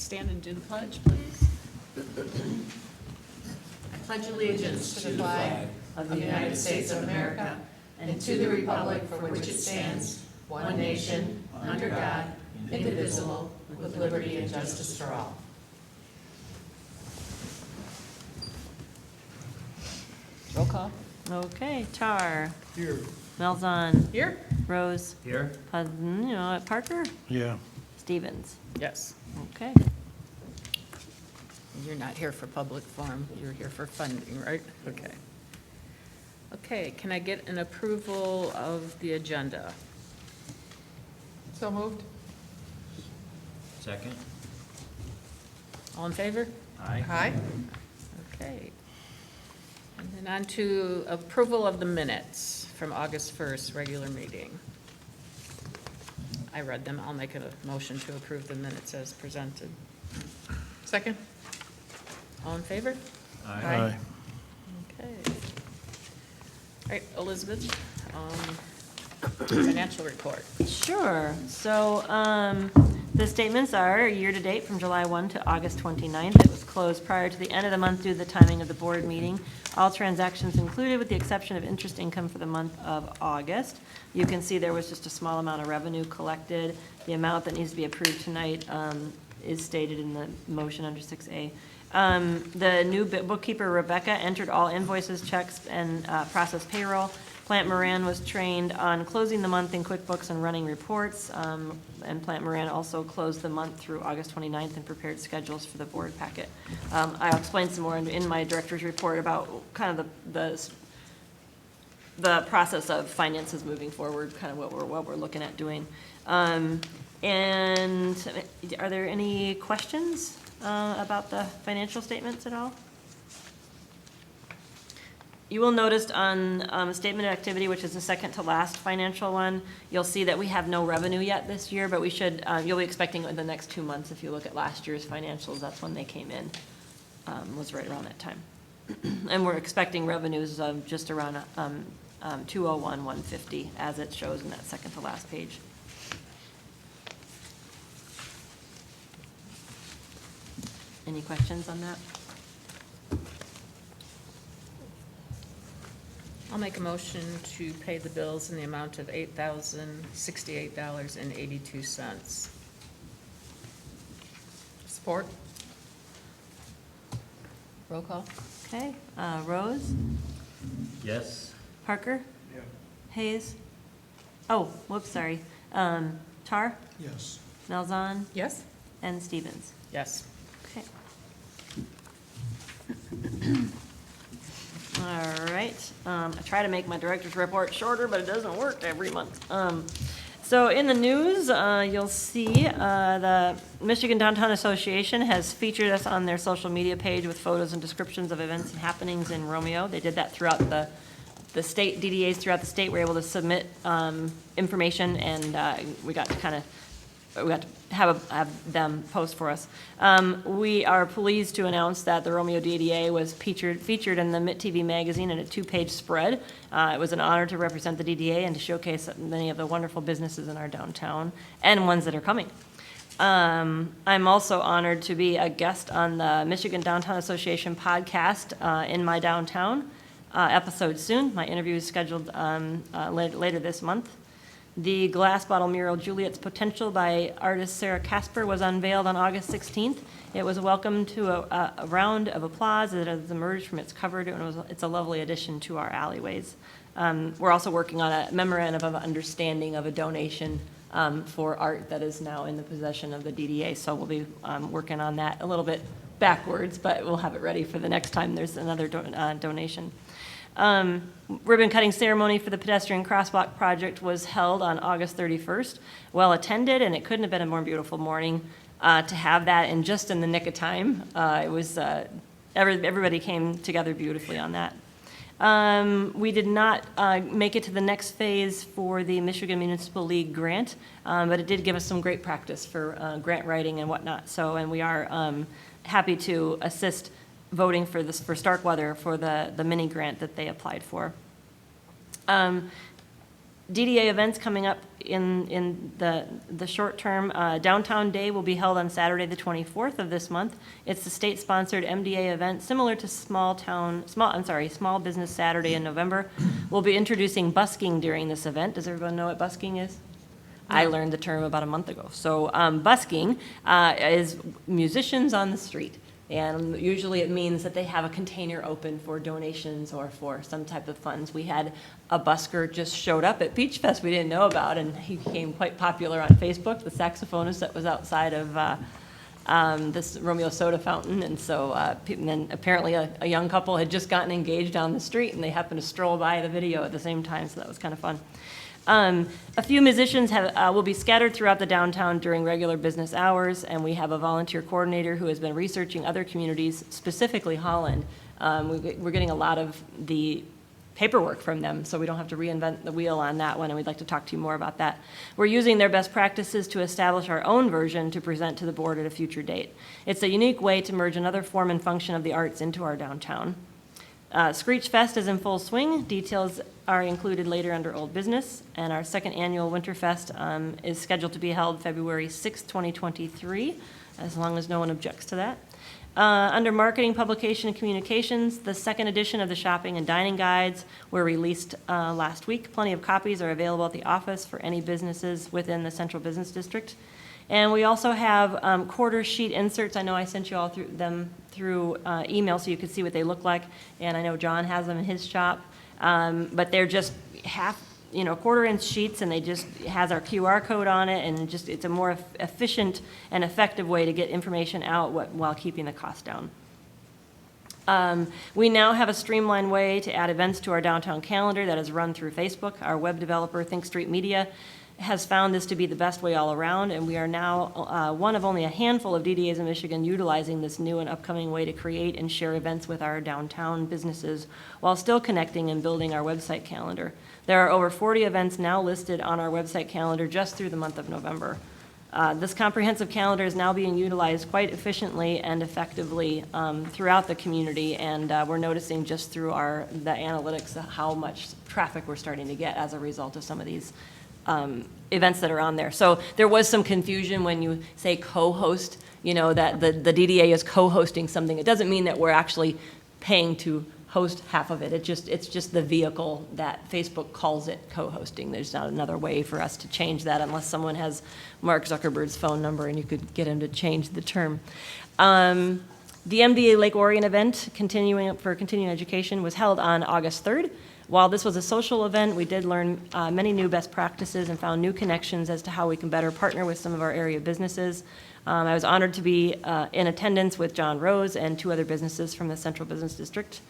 stand and do the pledge, please. I pledge allegiance to the flag of the United States of America and to the republic for which it stands, one nation, under God, indivisible, with liberty and justice for all. Roll call. Okay, Tar. Here. Malzahn. Here? Rose. Here. Parker. Yeah. Stevens. Yes. Okay. You're not here for public forum, you're here for funding, right? Okay. Okay, can I get an approval of the agenda? So moved. Second. All in favor? Aye. Aye. Okay. And then on to approval of the minutes from August 1st, regular meeting. I read them, I'll make a motion to approve the minutes as presented. Second. All in favor? Aye. Okay. All right, Elizabeth, financial report. Sure. So the statements are year-to-date from July 1 to August 29th. It was closed prior to the end of the month due to the timing of the board meeting. All transactions included with the exception of interest income for the month of August. You can see there was just a small amount of revenue collected. The amount that needs to be approved tonight is stated in the motion under 6A. The new bookkeeper, Rebecca, entered all invoices, checks, and processed payroll. Plant Moran was trained on closing the month in QuickBooks and running reports. And Plant Moran also closed the month through August 29th and prepared schedules for the board packet. I'll explain some more in my director's report about kind of the process of finances moving forward, kind of what we're looking at doing. And are there any questions about the financial statements at all? You will notice on statement of activity, which is the second to last financial one, you'll see that we have no revenue yet this year, but we should, you'll be expecting it in the next 2 months. If you look at last year's financials, that's when they came in, was right around that time. And we're expecting revenues of just around 201, 150, as it shows in that second to last page. Any questions on that? I'll make a motion to pay the bills in the amount of $8,068.82. Support. Roll call. Okay, Rose? Yes. Parker? Yeah. Hayes? Oh, whoops, sorry. Tar? Yes. Malzahn? Yes. And Stevens? Yes. Okay. All right. I try to make my director's report shorter, but it doesn't work every month. So in the news, you'll see the Michigan Downtown Association has featured us on their social media page with photos and descriptions of events and happenings in Romeo. They did that throughout the state. DDAs throughout the state were able to submit information, and we got to have them post for us. We are pleased to announce that the Romeo DDA was featured in the MIT TV magazine in a 2-page spread. It was an honor to represent the DDA and to showcase many of the wonderful businesses in our downtown and ones that are coming. I'm also honored to be a guest on the Michigan Downtown Association podcast in my downtown episode soon. My interview is scheduled later this month. The glass bottle mural Juliet's Potential by artist Sarah Casper was unveiled on August 16th. It was welcomed to a round of applause as it has emerged from its cover, and it's a lovely addition to our alleyways. We're also working on a memorandum of understanding of a donation for art that is now in the possession of the DDA, so we'll be working on that a little bit backwards, but we'll have it ready for the next time there's another donation. Ribbon cutting ceremony for the pedestrian crosswalk project was held on August 31st. Well attended, and it couldn't have been a more beautiful morning to have that in just in the nick of time. It was everybody came together beautifully on that. We did not make it to the next phase for the Michigan Municipal League grant, but it did give us some great practice for grant writing and whatnot. And we are happy to assist voting for Starkweather for the mini grant that they applied for. DDA events coming up in the short term. Downtown Day will be held on Saturday, the 24th of this month. It's the state-sponsored MDA event, similar to Small Business Saturday in November. We'll be introducing busking during this event. Does everyone know what busking is? I learned the term about a month ago. So busking is musicians on the street. And usually it means that they have a container open for donations or for some type of funds. We had a busker just showed up at Beach Fest we didn't know about, and he became quite popular on Facebook, the saxophonist that was outside of this Romeo soda fountain. And so and then apparently a young couple had just gotten engaged on the street, and they happened to stroll by the video at the same time, so that was kind of fun. A few musicians will be scattered throughout the downtown during regular business hours, and we have a volunteer coordinator who has been researching other communities, specifically Holland. We're getting a lot of the paperwork from them, so we don't have to reinvent the wheel on that one, and we'd like to talk to you more about that. We're using their best practices to establish our own version to present to the board at a future date. It's a unique way to merge another form and function of the arts into our downtown. Screech Fest is in full swing. Details are included later under old business, and our second annual Winter Fest is scheduled to be held February 6, 2023, as long as no one objects to that. Under marketing, publication, and communications, the second edition of the shopping and dining guides were released last week. Plenty of copies are available at the office for any businesses within the Central Business District. And we also have quarter sheet inserts. I know I sent you all through email so you could see what they look like, and I know John has them in his shop. But they're just quarter-inch sheets, and they just has our QR code on it, and it's a more efficient and effective way to get information out while keeping the cost down. We now have a streamlined way to add events to our downtown calendar that is run through Facebook. Our web developer, Think Street Media, has found this to be the best way all around, and we are now one of only a handful of DDAs in Michigan utilizing this new and upcoming way to create and share events with our downtown businesses while still connecting and building our website calendar. There are over 40 events now listed on our website calendar just through the month of November. This comprehensive calendar is now being utilized quite efficiently and effectively throughout the community, and we're noticing just through the analytics how much traffic we're starting to get as a result of some of these events that are on there. So there was some confusion when you say co-host, that the DDA is co-hosting something. It doesn't mean that we're actually paying to host half of it. It's just the vehicle that Facebook calls it co-hosting. There's not another way for us to change that unless someone has Mark Zuckerberg's phone number and you could get him to change the term. The MDA Lake Orion event, continuing education, was held on August 3rd. While this was a social event, we did learn many new best practices and found new connections as to how we can better partner with some of our area businesses. I was honored to be in attendance with John Rose and 2 other businesses from the Central Business District.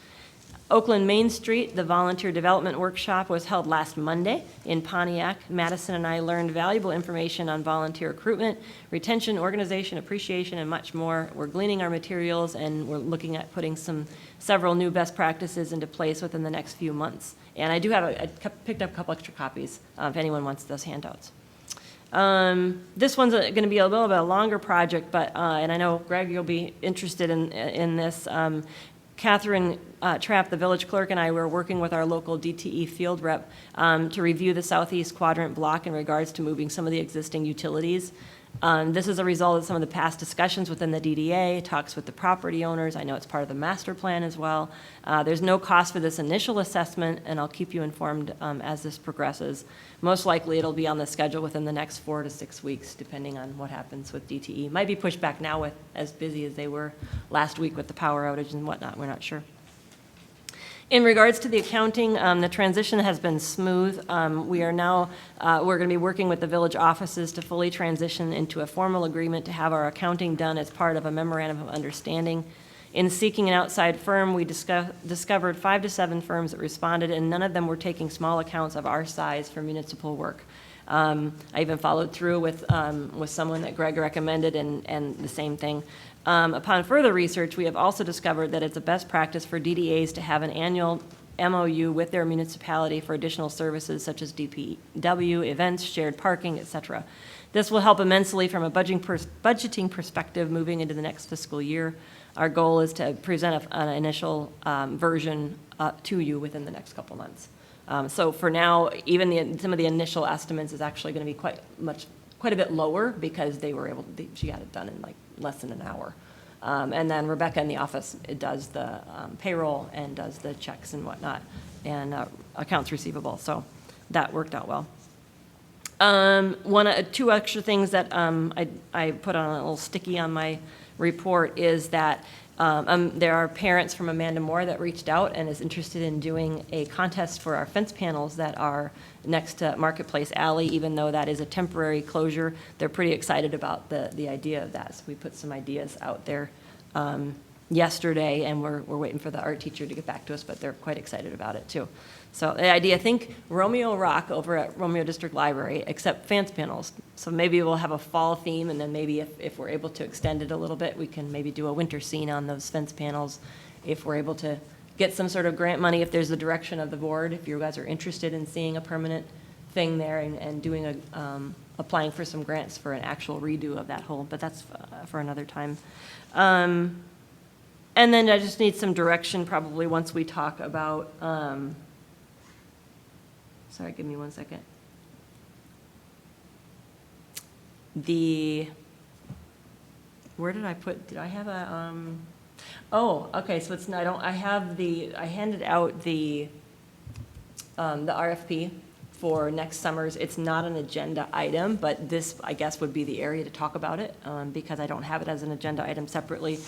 Oakland Main Street, the Volunteer Development Workshop, was held last Monday in Pontiac. Madison and I learned valuable information on volunteer recruitment, retention, organization, appreciation, and much more. We're gleaning our materials, and we're looking at putting several new best practices into place within the next few months. And I do have I picked up a couple extra copies if anyone wants those handouts. This one's going to be a little bit of a longer project, but and I know, Greg, you'll be interested in this. Catherine Trapp, the village clerk, and I were working with our local DTE field rep to review the southeast quadrant block in regards to moving some of the existing utilities. This is a result of some of the past discussions within the DDA, talks with the property owners. I know it's part of the master plan as well. There's no cost for this initial assessment, and I'll keep you informed as this progresses. Most likely it'll be on the schedule within the next 4 to 6 weeks, depending on what happens with DTE. Might be pushed back now with as busy as they were last week with the power outage and whatnot. We're not sure. In regards to the accounting, the transition has been smooth. We are now, we're going to be working with the village offices to fully transition into a formal agreement to have our accounting done as part of a memorandum of understanding. In seeking an outside firm, we discovered 5 to 7 firms that responded, and none of them were taking small accounts of our size for municipal work. I even followed through with someone that Greg recommended, and the same thing. Upon further research, we have also discovered that it's a best practice for DDAs to have an annual MOU with their municipality for additional services such as DPW, events, shared parking, etc. This will help immensely from a budgeting perspective moving into the next fiscal year. Our goal is to present an initial version to you within the next couple months. So for now, even some of the initial estimates is actually going to be quite a bit lower because she got it done in like less than an hour. And then Rebecca in the office does the payroll and does the checks and whatnot, and accounts receivable. So that worked out well. Two extra things that I put on a little sticky on my report is that there are parents from Amanda Moore that reached out and is interested in doing a contest for our fence panels that are next to Marketplace Alley. Even though that is a temporary closure, they're pretty excited about the idea of that. So we put some ideas out there yesterday, and we're waiting for the art teacher to get back to us, but they're quite excited about it too. So the idea, think Romeo Rock over at Romeo District Library, except fence panels. So maybe we'll have a fall theme, and then maybe if we're able to extend it a little bit, we can maybe do a winter scene on those fence panels. If we're able to get some sort of grant money, if there's the direction of the board, if you guys are interested in seeing a permanent thing there and doing applying for some grants for an actual redo of that whole, but that's for another time. And then I just need some direction probably once we talk about, sorry, give me 1 second. Where did I have a, oh, okay, so it's not, I handed out the RFP for next summer's. It's not an agenda item, but this, I guess, would be the area to talk about it, because I don't have it as an agenda item separately.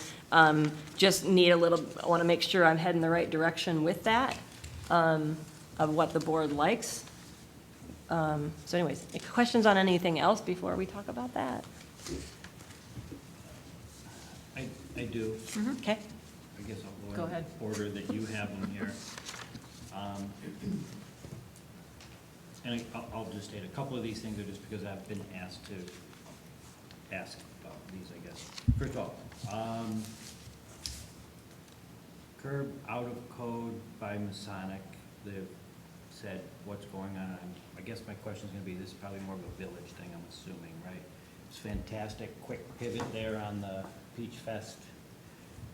Just need I want to make sure I'm heading the right direction with that, of what the board likes. So anyways, questions on anything else before we talk about that? I do. Okay. I guess I'll Go go in ahead. the order that you have them here. And I'll just state a couple of these things are just because I've been asked to ask about these, I guess. First of all, curb out of code by Masonic. They've said what's going on. I guess my question is going to be, this is probably more of a village thing, I'm assuming, right? It's fantastic, quick pivot there on the Peach Fest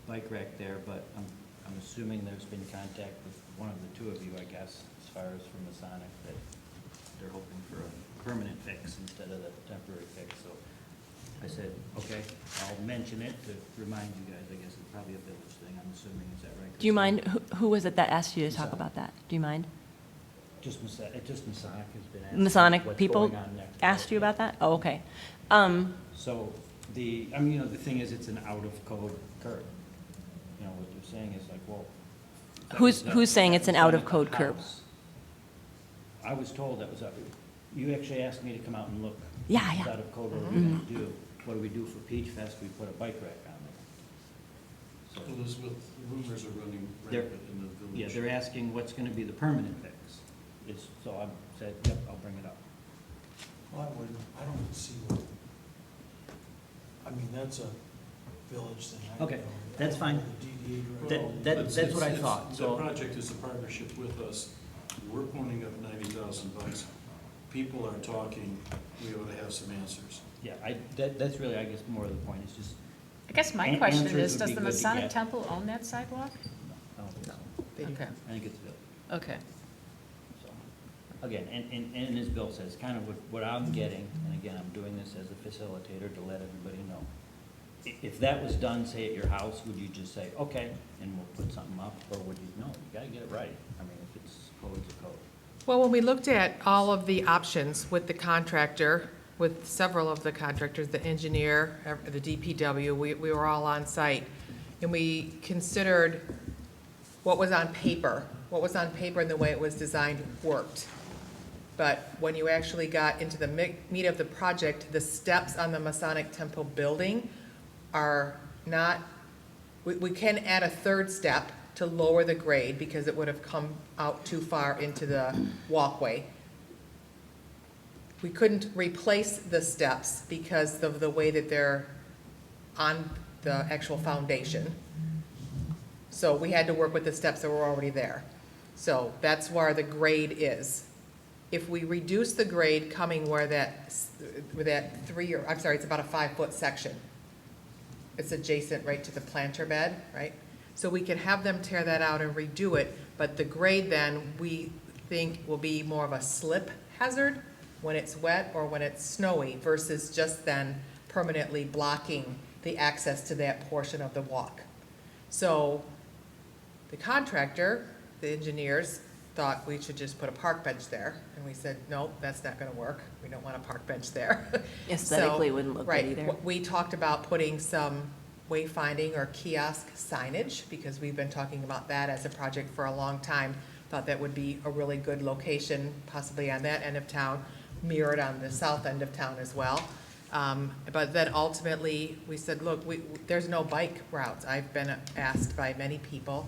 bike rack there, but I'm assuming there's been contact with one of the two of you, I guess, as far as from Masonic, that they're hoping for a permanent fix instead of the temporary fix. So I said, okay, I'll mention it to remind you guys. I guess it's probably a village thing, I'm assuming. Is that right? Do you mind, who was it that asked you to talk about that? Do you mind? Just Masonic has been asking. Masonic what's people going on next. asked you about that? Oh, okay. So the thing is, it's an out-of-code curb. What you're saying is like, well. Who's saying it's an that was out-of-code at the curb? house. I was told that was up. You actually asked me to come out and look. Yeah, It's yeah. out of code, what are we gonna do? What do we do for Peach Fest? We put a bike rack on there. So, Elizabeth, rumors are running They're- rampant in the village. yeah, they're asking what's gonna be the permanent fix. So I said, yep, I'll bring it up. Well, I don't see what, that's a village thing. Okay, that's fine. The DDA Well, That's what I it's- thought, The so- project is a partnership with us. We're pointing up $90,000. People are talking, we ought to have some answers. Yeah, that's really, I guess, more of the point, it's just, I guess my An- question answers is, would does be the good to Masonic get. Temple own that sidewalk? I don't think so. They do. Okay, I think it's village. okay. So, again, and as Bill says, kind of what I'm getting, and again, I'm doing this as a facilitator to let everybody know. If that was done, say, at your house, would you just say, okay, and we'll put something up, or would you, no, you gotta get it right? I mean, if it's code, it's a code. Well, when we looked at all of the options with the contractor, with several of the contractors, the engineer, the DPW, we were all on site, and we considered what was on paper and the way it was designed worked. But when you actually got into the meat of the project, the steps on the Masonic Temple building are not, we can add a third step to lower the grade because it would have come out too far into the walkway. We couldn't replace the steps because of the way that they're on the actual foundation. So we had to work with the steps that were already there. So that's where the grade is. If we reduce the grade coming where it's about a 5-foot section. It's adjacent right to the planter bed, right? So we can have them tear that out and redo it, but the grade then, think will be more of a slip hazard when it's wet or when it's snowy versus just then permanently blocking the access to that portion of the walk. So the contractor, the engineers, thought we should just put a park bench there. And we said, no, that's not gonna work. We don't want a park bench there. Aesthetically So, wouldn't look good right, either. We talked about putting some wayfinding or kiosk signage, because we've been talking about that as a project for a long time. Thought that would be a really good location, possibly on that end of town, mirrored on the south end of town as well. But then ultimately, we said, look, there's no bike routes. I've been asked by many people,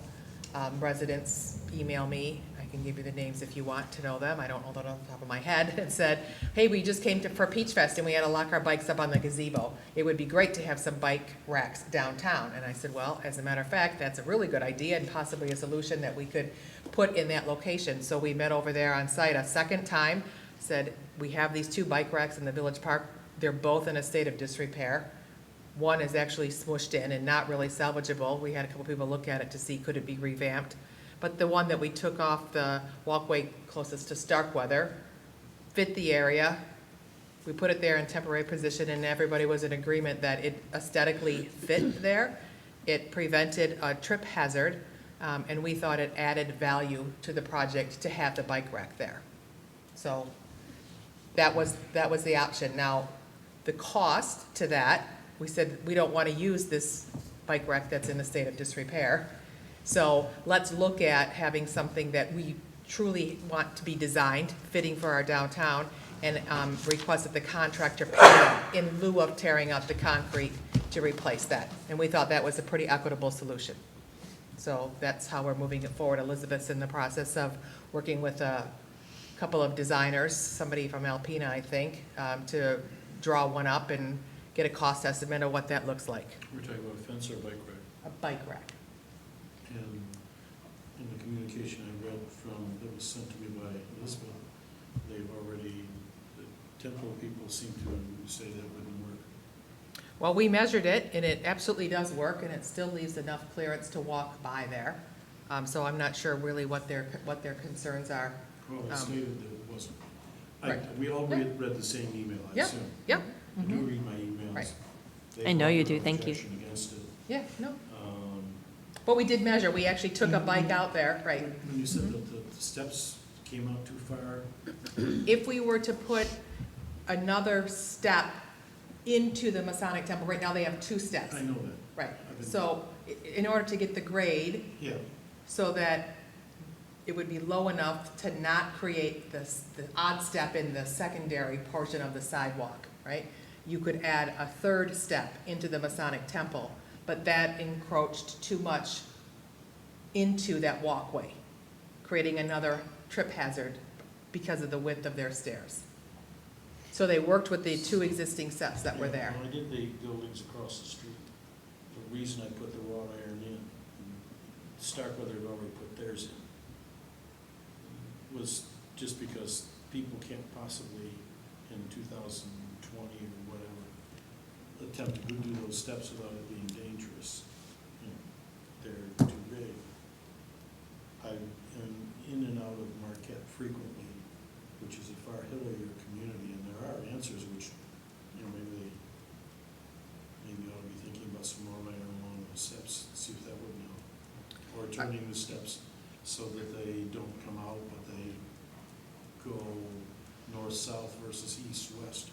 residents email me, I can give you the names if you want to know them, I don't know them off the top of my head, and said, hey, we just came for Peach Fest and we had to lock our bikes up on the gazebo. It would be great to have some bike racks downtown. And I said, well, as a matter of fact, that's a really good idea and possibly a solution that we could put in that location. So we met over there on site a second time, said, we have these 2 bike racks in the village park. They're both in a state of disrepair. One is actually smushed in and not really salvageable. We had a couple people look at it to see could it be revamped. But the one that we took off the walkway closest to Starkweather fit the area. We put it there in temporary position and everybody was in agreement that it aesthetically fit there. It prevented a trip hazard, and we thought it added value to the project to have the bike rack there. So that was the option. Now, the cost to that, we said we don't want to use this bike rack that's in a state of disrepair. So let's look at having something that we truly want to be designed, fitting for our downtown, and request that the contractor pay in lieu of tearing out the concrete to replace that. And we thought that was a pretty equitable solution. So that's how we're moving it forward. Elizabeth's in the process of working with a couple of designers, somebody from Alpena, I think, to draw one up and get a cost estimate of what that looks like. We're talking about a fence or a bike rack? A bike rack. And in the communication I read from, that was sent to me by Elizabeth, they've already, the temple people seem to say that wouldn't work. Well, we measured it, and it absolutely does work, and it still leaves enough clearance to walk by there. So I'm not sure really what their concerns are. Well, it stated that it wasn't. Right. We all read the same email, I Yeah, assume. yeah. I do read my emails. Right. They I know you offered do, thank you. objection against it. Yeah, no. Um, But we did measure, we actually took a bike out there, right? When you said that the steps came out too far, If we were to put another step into the Masonic Temple, right now they have 2 steps. I know that, Right, I've been- so in order to get the grade, yeah. so that it would be low enough to not create the odd step in the secondary portion of the sidewalk, right? You could add a 3rd step into the Masonic Temple, but that encroached too much into that walkway, creating another trip hazard because of the width of their stairs. So they worked with the 2 existing steps that were Yeah, there. When I did the buildings across the street, the reason I put the wrought iron in, Starkweather had already put theirs in, was just because people can't possibly, in 2020 or whatever, attempt to do those steps without it being dangerous. You know, they're too big. I am in and out of Marquette frequently, which is a far hillier community, and there are answers which, you know, maybe ought to be thinking about some more iron along those steps, see if that would help. Or turning the steps so that they don't come out, but they go north-south versus east-west.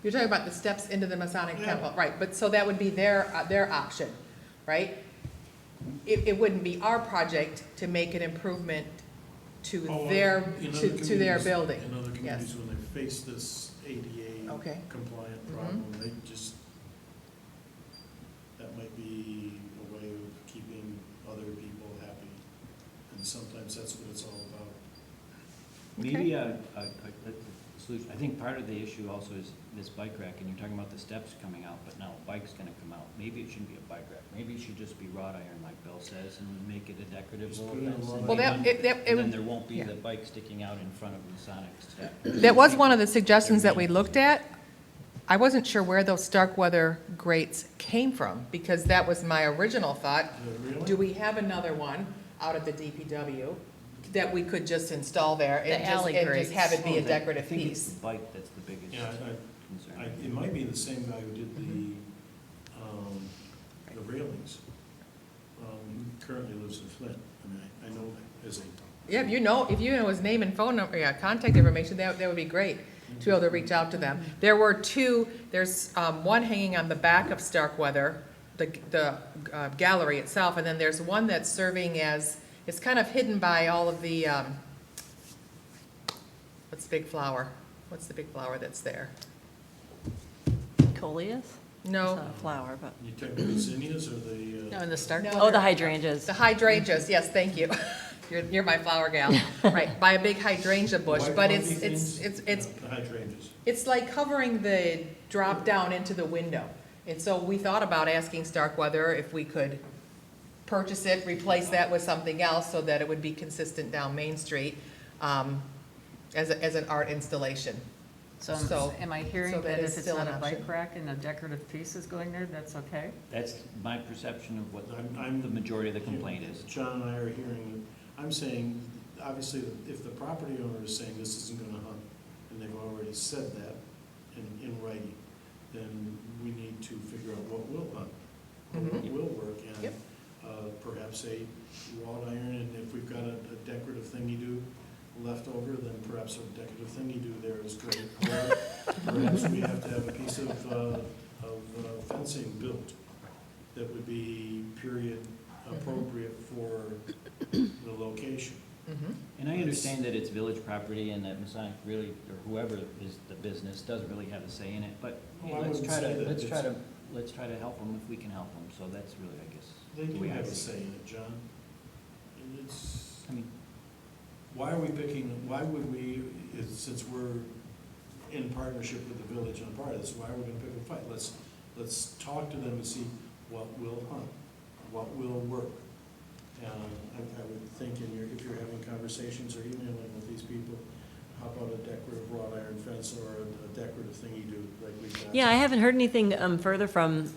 You're talking about the steps into the Masonic Yeah. Temple, right, but so that would be their option, right? It wouldn't be our project to make an improvement to Oh, their, in other to their communities- building. In other Yes. communities, when they face this ADA Okay. compliant Mhm. problem, they just, that might be a way of keeping other people happy. And sometimes that's what it's all about. Maybe a solution, I think part of the issue also is this bike rack, and you're talking about the steps coming out, but now a bike's gonna come out. Maybe it shouldn't be a bike rack, maybe it should just be wrought iron, like Bill says, and make it a decorative Just little put it in fence. wrought and Well, then- it And then would- there won't be yeah. the bike sticking out in front of Masonic's step. That was one of the suggestions that we looked at. I wasn't sure where those Starkweather grates came from, because that was my original thought. Really? Do we have another one out of the DPW? that we could just install there The and alley just grates. have it be a Well, decorative I think it's piece. the bike that's the biggest Yeah, concern. it might be the same guy who did the railings. He currently lives in Flint. I mean, I know that as a. Yeah, if you know his name and phone number, yeah, contact information, that would be great to be able to reach out to them. There were two, there's one hanging on the back of Starkweather, the gallery itself, and then there's one that's serving as, it's kind of hidden by all of the, what's the big flower? What's the big flower that's there? Coleus? It's No, not a flower, but. You talking about the zinnias or the? No, in the start. No. Oh, the hydrangeas. the hydrangeas, yes, thank you. You're my flower gal, right, by a big hydrangea bush, white but fluffy things? it's The hydrangeas. It's like covering the drop down into the window. And so we thought about asking Starkweather if we could purchase it, replace that with something else so that it would be consistent down Main Street, as an art installation. So am I hearing so that that is if it's still not an a bike option. rack and a decorative piece is going there, that's okay? That's my perception of what I'm- the majority of the complaint is. John and I are hearing, I'm saying, obviously, if the property owner is saying this isn't gonna hunt, and they've already said that in writing, then we need to figure out what will hunt, what Mhm. will work, and Yep. perhaps a wrought iron, and if we've got a decorative thing you do left over, then perhaps a decorative thing you do there is great. Or perhaps we have to have a piece of fencing built that would be period appropriate for the location. Mhm. And I understand that it's village property and that Masonic really, or whoever is the business, doesn't really have a say in it, but Oh, I let's wouldn't try say to, that. let's try to help them if we can help them, so that's really, I guess. They the do way I have a see say in it, John. And it's, I mean, why are we picking, why would we, since we're in partnership with the village and a part of this, why are we gonna pick a fight? Let's talk to them and see what will hunt, what will work. I would think if you're having conversations or emailing with these people, how about a decorative wrought iron fence or a decorative thing you do like we've got? Yeah, I haven't heard anything further from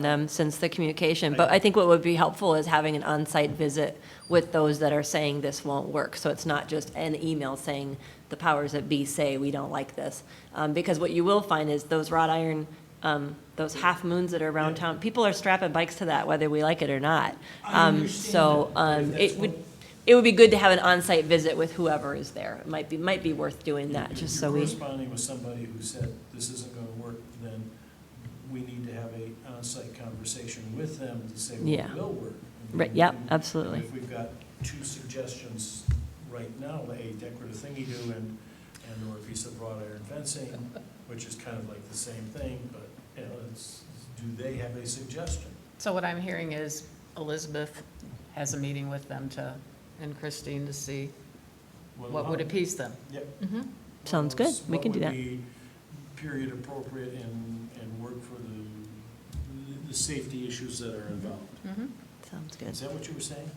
them since the communication, but I think what would be helpful is having an on-site visit with those that are saying this won't work. So it's not just an email saying the powers that be say we don't like this. Because what you will find is those wrought iron, those half moons that are around Yeah. town, people are strapping bikes to that whether we like it or not. I understand So that, but if that's it would be good to have an on-site visit with whoever is there. It might be worth doing that, just so we. If you're corresponding with somebody who said this isn't gonna work, then we need to have a on-site conversation with them to say Yeah. what will work. Right, yep, absolutely. If we've got two suggestions right now, a decorative thing you do and or a piece of wrought iron fencing, which is kind of like the same thing, but, do they have a suggestion? So what I'm hearing is Elizabeth has a meeting with them and Christine to see what would appease them. Yep. Mhm. Sounds good. We can do that. What would be period appropriate and work for the safety issues that are involved? Mhm. Sounds good. Is that what you were saying?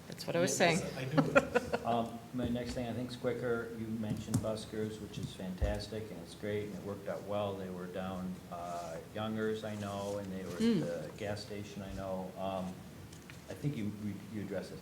That's what I was saying. I knew it. My next thing I think is quicker. You mentioned buskers, which is fantastic and it's great and it worked out well. They were down Youngers, I know, and they were at the gas station, I know. I think you addressed this.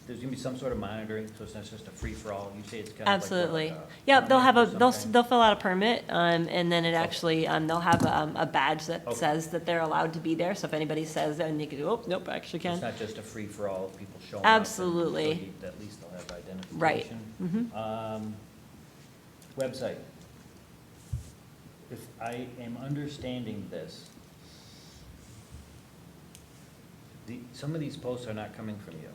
There's gonna be some sort of monitoring, so it's not just a free-for-all. You say it's kind of like. Absolutely. what, Yeah, they'll have a, permit or they'll something? fill out a permit, and then it actually, they'll have a badge that Okay. says that they're allowed to be there. So if anybody says, and you can do, oh, nope, I actually It's can. not just a free-for-all of people showing up. Absolutely. At least they'll have identification. Right. Mhm. Website. If I am understanding this, some of these posts are not coming from you.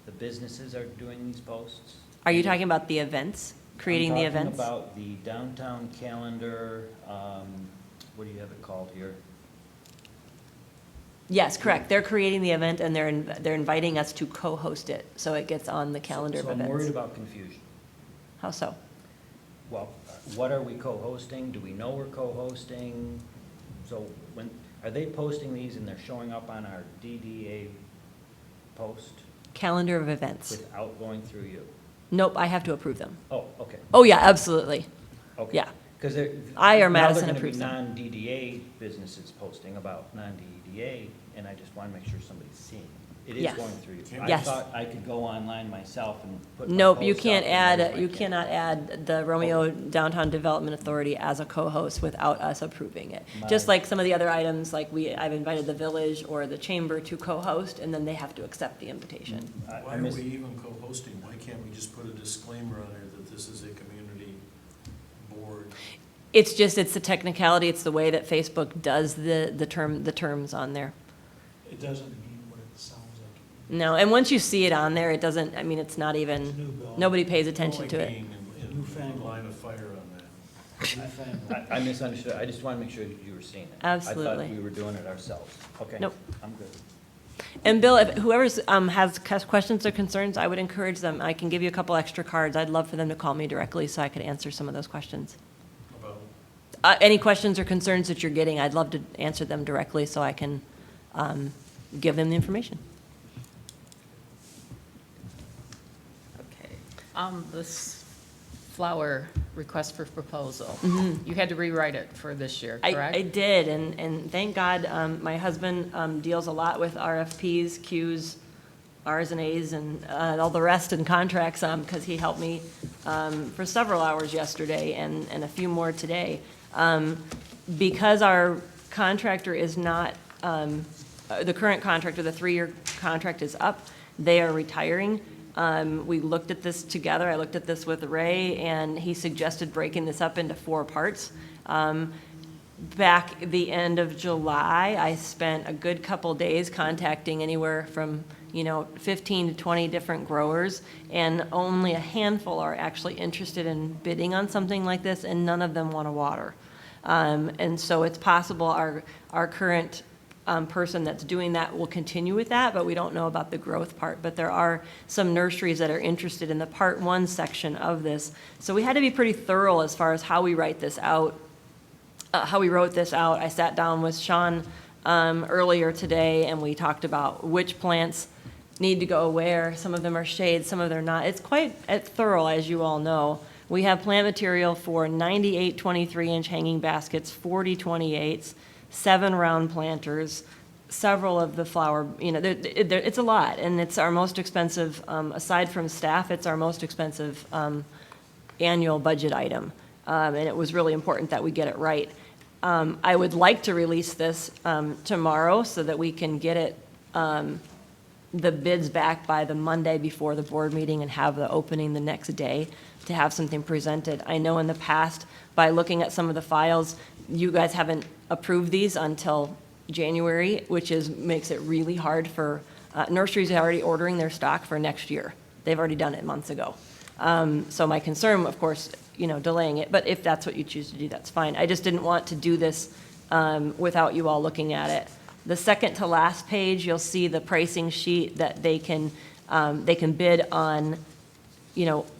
The businesses are doing these posts. Are you talking about the events, creating the I'm talking events? about the downtown calendar, what do you have it called here? Yes, correct. They're creating the event and they're inviting us to co-host it, so it gets on the calendar of So I'm worried events. about confusion. How so? Well, what are we co-hosting? Do we know we're co-hosting? So are they posting these and they're showing up on our DDA post Calendar of events. without going through you? Nope, I have to approve them. Oh, okay, Oh, yeah, absolutely. okay. Yeah. Because they're. I or now Madison they're approves them. gonna be non-DDA businesses posting about non-DDA, and I just want to make sure somebody's seeing. It is Yes. going through you. I Yes. thought I could go online myself and put my Nope, you post can't up, and add, I you can't. cannot add the Romeo Downtown Development Authority as a co-host without us approving it. Just My- like some of the other items, like I've invited the village or the chamber to co-host, and then they have to accept the invitation. I Why are miss- we even co-hosting? Why can't we just put a disclaimer on there that this is a community board? It's the technicality, it's the way that Facebook does the terms on there. It doesn't mean what it sounds like. No, and once you see it on there, it doesn't, I mean, it's not It's even, new bill. nobody pays attention to it. Being in Newfangled. line of fire on that. I misunderstood. I just want to make sure that you were seeing it. Absolutely. I thought we were doing it ourselves. Okay. Nope. I'm good. And Bill, if whoever's has questions or concerns, I would encourage them. I can give you a couple extra cards. I'd love for them to call me directly so I could answer some of those questions. About, Any questions or concerns that you're getting, I'd love to answer them directly so I can give them the information. Okay. This flower request for proposal, Mm-hmm. you had to rewrite it for this year, I correct? did, and thank God, my husband deals a lot with RFPs, Qs, Rs and As, and all the rest in contracts, because he helped me for several hours yesterday and a few more today. Because our contractor is not, the current contractor, the 3-year contract is up, they are retiring. We looked at this together, I looked at this with Ray, and he suggested breaking this up into 4 parts. Back the end of July, I spent a good couple days contacting anywhere from, 15 to 20 different growers, and only a handful are actually interested in bidding on something like this, and none of them want to water. And so it's possible our current person that's doing that will continue with that, but we don't know about the growth part. But there are some nurseries that are interested in the Part 1 section of this. So we had to be pretty thorough as far as how we write this out, how we wrote this out. I sat down with Sean earlier today, and we talked about which plants need to go where. Some of them are shade, some of them are not. It's quite thorough, as you all know. We have plant material for 98 23-inch hanging baskets, 40 28s, 7 round planters, several of the flower, it's a lot, and it's our most expensive, aside from staff, it's our most expensive annual budget item. And it was really important that we get it right. I would like to release this tomorrow so that we can get it, the bids back by the Monday before the board meeting and have the opening the next day to have something presented. I know in the past, by looking at some of the files, you guys haven't approved these until January, which makes it really hard for nurseries are already ordering their stock for next year. They've already done it months ago. So my concern, of course, delaying it, but if that's what you choose to do, that's fine. I just didn't want to do this without you all looking at it. The second to last page, you'll see the pricing sheet that they can bid on,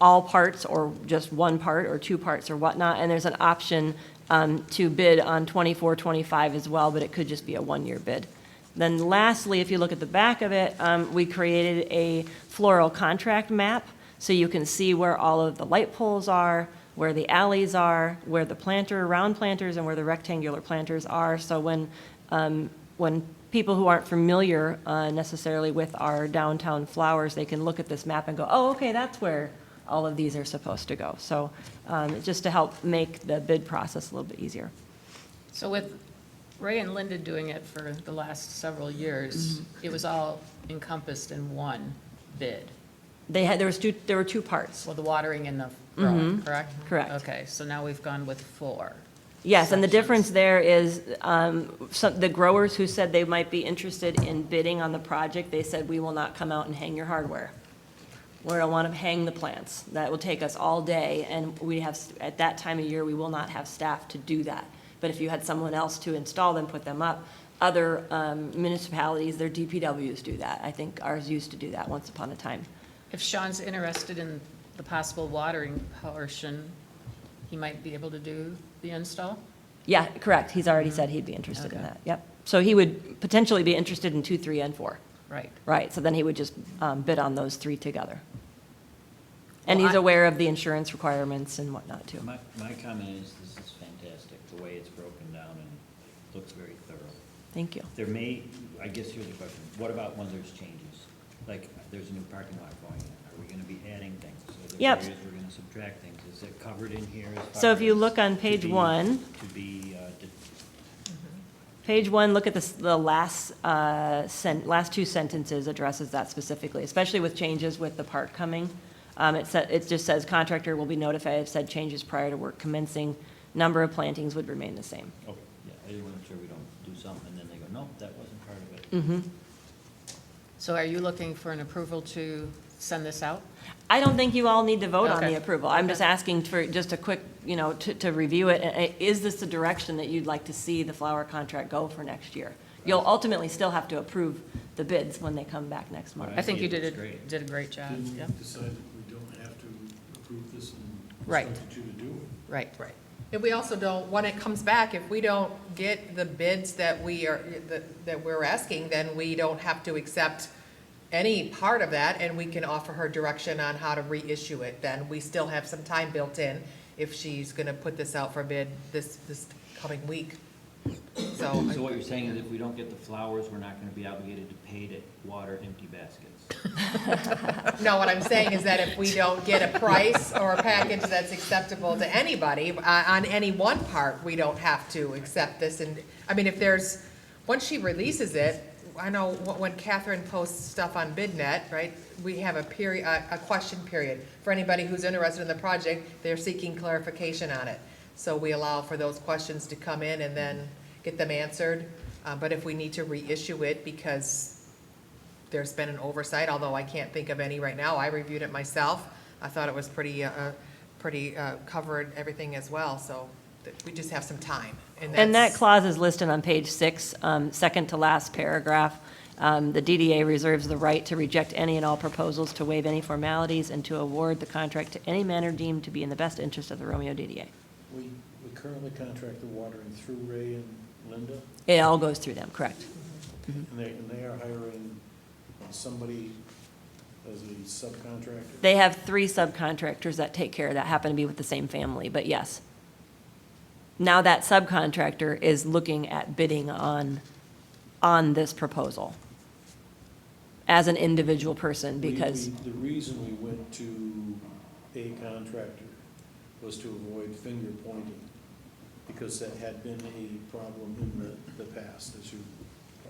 all parts or just one part or 2 parts or whatnot. And there's an option to bid on 24, 25 as well, but it could just be a 1-year bid. Then lastly, if you look at the back of it, we created a floral contract map so you can see where all of the light poles are, where the alleys are, where the round planters and where the rectangular planters are. So when people who aren't familiar necessarily with our downtown flowers, they can look at this map and go, oh, okay, that's where all of these are supposed to go. So just to help make the bid process a little bit easier. So with Ray and Linda doing it for the last several years, it was all encompassed in one bid. There were 2 parts. Well, the watering and the growing, correct? Correct. Okay, so now we've gone with 4. Yes, and the sections. difference there is, the growers who said they might be interested in bidding on the project, they said, we will not come out and hang your hardware. We don't want to hang the plants. That will take us all day, and at that time of year, we will not have staff to do that. But if you had someone else to install them, put them up, other municipalities, their DPWs do that. I think ours used to do that once upon a time. If Sean's interested in the possible watering portion, he might be able to do the install? Yeah, correct. He's already said he'd be interested in Okay. that. Yep. So he would potentially be interested in 2, 3, and 4. Right. Right, so then he would just bid on those 3 together. And Well, he's I- aware of the insurance requirements and whatnot, too. My comment is, this is fantastic, the way it's broken down and looks very thorough. Thank you. There may, I guess here's the question, what about when there's changes? Like, there's a new parking lot going in, are we gonna be adding things? Are there Yep. areas we're gonna subtract things? Is it covered in here as So far if you as look on to page be- 1, To be, page 1, look at the last, last two sentences addresses that specifically, especially with changes with the park coming. It just says contractor will be notified of said changes prior to work commencing. Number of plantings would remain the same. okay, yeah, I just wanna make sure we don't do something and then they go, no, that wasn't part of it. Mm-hmm. So are you looking for an approval to send this out? I don't think you all need to vote on Okay. the approval. I'm Okay. just asking for just a quick, to review it. Is this the direction that you'd like to see the flower contract go for next year? You'll ultimately still have to approve the bids when they come back next month. I think you think did it's great. did a great job, Didn't yeah. we decide that we don't have to approve this and Right. instructed you to do it? Right. Right. And we also don't, when it comes back, if we don't get the bids that we're asking, then we don't have to accept any part of that, and we can offer her direction on how to reissue it. Then we still have some time built in if she's gonna put this out for bid this coming week. So what you're saying is if we don't get the flowers, we're not gonna be obligated to pay to water empty baskets? No, what I'm saying is that if we don't get a price or a package that's acceptable to anybody, on any one part, we don't have to accept this. And, I mean, once she releases it, I know when Catherine posts stuff on BidNet, right, we have a question period. For anybody who's interested in the project, they're seeking clarification on it. So we allow for those questions to come in and then get them answered. But if we need to reissue it because there's been an oversight, although I can't think of any right now. I reviewed it myself. I thought it was pretty covered everything as well, so we just have some time. And that that's- clause is listed on page 6, second to last paragraph. The DDA reserves the right to reject any and all proposals, to waive any formalities, and to award the contract to any manner deemed to be in the best interest of the Romeo DDA. We currently contract the watering through Ray and Linda, It all goes through them, correct? and they are hiring somebody as a subcontractor. They have 3 subcontractors that take care of that, happen to be with the same family, but yes. Now that subcontractor is looking at bidding on this proposal as an individual person, because, The reason we went to a contractor was to avoid finger pointing, because that had been a problem in the past, as you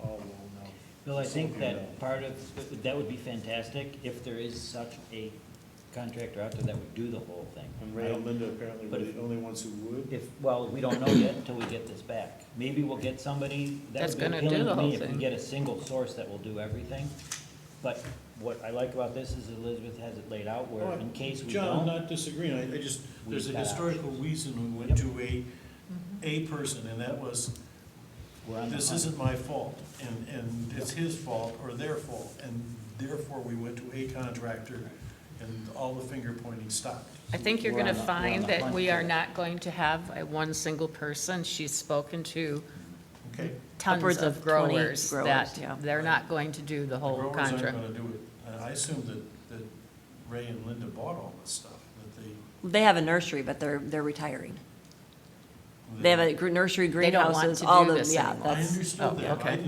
all well know. Bill, I think that part of, that would be fantastic if there is such a contractor out there that would do the whole thing. And Ray and Linda apparently were But if- the only ones who would. Well, we don't know yet until we get this back. Maybe we'll get somebody, that That's would be gonna do appealing the to whole me if we thing. get a single source that will do everything. But what I like about this is Elizabeth has it laid out where in case we John, I'm don't, not disagreeing, I just, there's a We've got historical reason we Yep. went to a person, and that was, we're on the this hunt. isn't my fault, and it's his fault or their fault, and therefore we went to a contractor, and all the finger pointing stopped. I think you're We're going on to the- we're on find the that hunt we for are it. not going to have a one single person. She's spoken to Okay? tons Upwards of of 20 growers growers, that yeah. they're not going to do the whole The growers aren't contract. gonna do it. I assume that Ray and Linda bought all this stuff, that they have a nursery, but they're retiring. They have a nursery, They don't want greenhouses, to all do the, this yeah, anymore. I that's, understood oh, that, okay.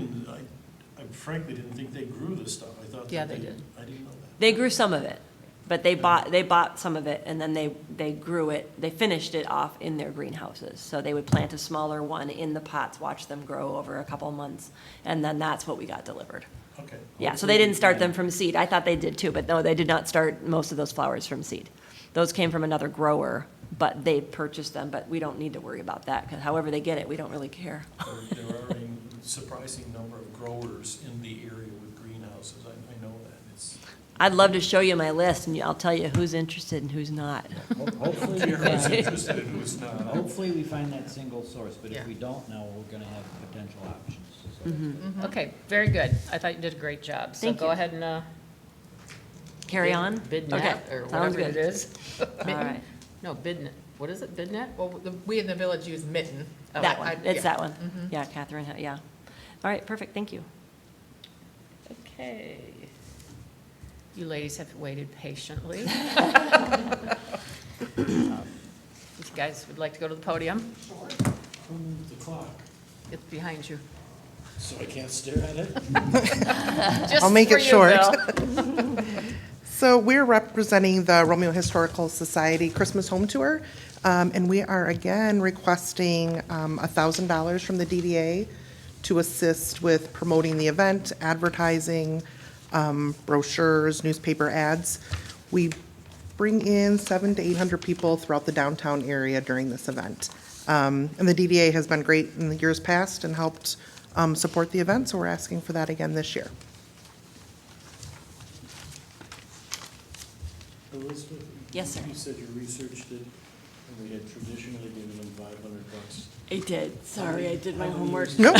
I frankly didn't think they grew this stuff, I thought Yeah, that they did. I didn't know that. they grew some of it, but they bought some of it, and then they grew it, they finished it off in their greenhouses. So they would plant a smaller one in the pots, watch them grow over a couple months, and then that's what we got delivered. Okay. Yeah, so they didn't start them from seed. I thought they did too, but no, they did not start most of those flowers from seed. Those came from another grower, but they purchased them, but we don't need to worry about that, because however they get it, we don't really care. There are a surprising number of growers in the area with greenhouses, I know that, it's. I'd love to show you my list, and I'll tell you who's interested and who's not. Hopefully, we Who's find- interested and who's not. hopefully we find that single source, but Yeah. if we don't, now we're gonna have potential options. So- Mm-hmm. Okay, very good. I thought you did a great job. So Thank go you. ahead and Carry on? BidNet Okay, or sounds whatever it good. is. All right, No, BidNet. What is it, BidNet? Well, we in the village use Mitten. Oh, that one, it's yeah. that one. Mhm. Yeah, Catherine, yeah. All right, perfect, thank you. Okay. You ladies have waited patiently. If you guys would like to go to the podium, The clock. it's behind you. So I can't stare at it? Just I'll make for it you, short. Bill. So we're representing the Romeo Historical Society Christmas Home Tour, and we are again requesting $1,000 from the DDA to assist with promoting the event, advertising, brochures, newspaper ads. We bring in 700 to 800 people throughout the downtown area during this event. And the DDA has been great in the years past and helped support the event, so we're asking for that again this year. Elizabeth? Yes, sir. You said you researched it, and we had traditionally given them $500. I did. Sorry, I did my homework. Nope.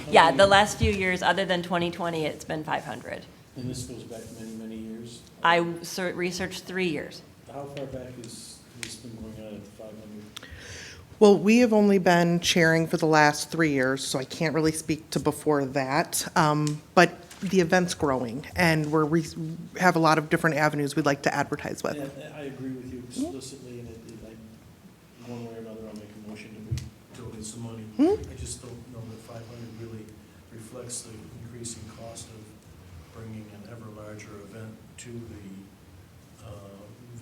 Yeah, the last few years, other than 2020, it's been 500. And this goes back many, many years? I researched 3 years. How far back has this been going on at the 500? Well, we have only been chairing for the last 3 years, so I can't really speak to before that. But the event's growing, and we have a lot of different avenues we'd like to advertise with. Yeah, I agree with you explicitly, and one way or another, I'll make a motion that we donate some money. I just don't know that 500 really reflects the increasing cost of bringing an ever larger event to the